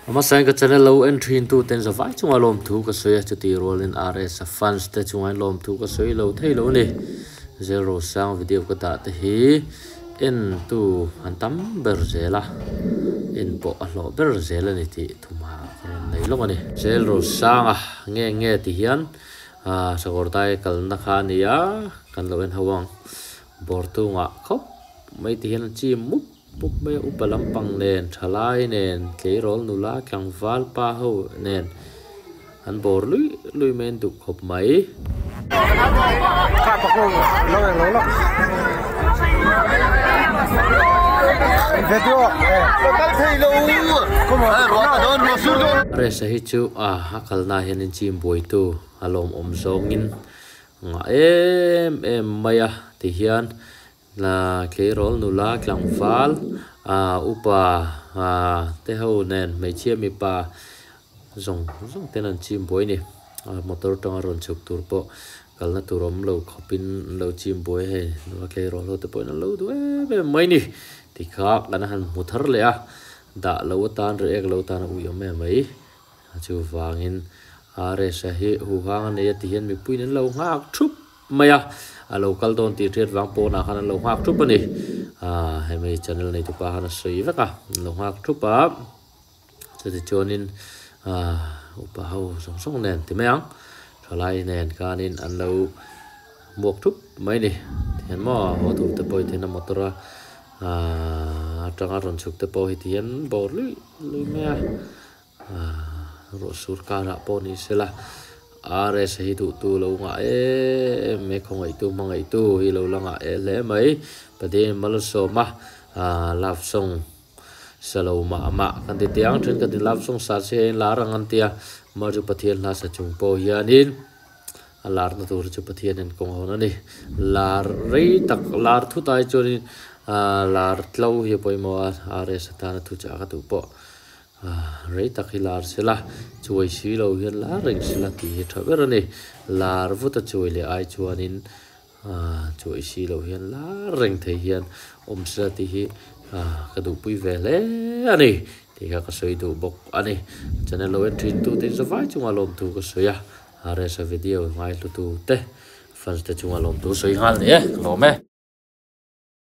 Ama sang ka channel low entry into ten za vai chunga lom thu ka soya chuti roll in rs funds te chunga lom thu ka soi lo thei lo ni zero sang video ka ta te hi in tu antam ber zela in po a lo ber zela ni ti thuma ron nei lo ni zero sang a nge ti hian sagor dai kal na kha ni ya kan lo en hawang bor tu nga khop mai ti hian chi mup buk me upalam pang nen thalai nen ke rol nula kyang val pa ho nen an bor lui men du khop mai ka pa ko lo lo video total thei lo como don no surdo re sa hi chu hakal na hian in chim boi tu alom om zongin nga em maya ti hian là cái rol nula klang val upa te ho nen mai chia mi pa zong tenan chim boi ni motor tang ron chuk tur po kalna turom lo khopin lo chim boi he nula cái rol te po na lo du be mai ni ti kha kana han muthar le a da lo tan re ek lo tan u yom me mai chu wangin are sa hi hu hang ne ti hian mi puin lo ngak thup maya local don ti thet wang po na khan lo hak thup ani hai mai channel nei tu pa han soi veka lo hak thup pa chu chonin upa ho song nen ti meang thalai nen kanin an lo mok thup mai ni hian mo ho tu te poi thena motora tanga ron chuk te po hi tian bor lui me ro sur ka ra po ni sela are se hi tu lo nga me khong ai tu mangai tu hi lo langa le mai pade mal so ma love song salo ma kan ti tiang thin kan ti love song sa se la rang an tia ma ju pathian la sa chung po hianin alar na tur chu pathian en kong hon ani lar rei tak lar thu tai choni lar tlo hi poi mo are sa ta na thu cha ka tu po rei takhilar sela chuai si lo hian la reng sila ti thaber ani lar vuta chuai le ai chuanin chuai si lo hian la reng thei hian om sila ti hi ka du pui ve le ani ti ka soi du bok ani channel lo entry tu te so vai chunga lom tu ka soya are sa video ngai lu tu te fans te chunga lom tu soi hal ne lo me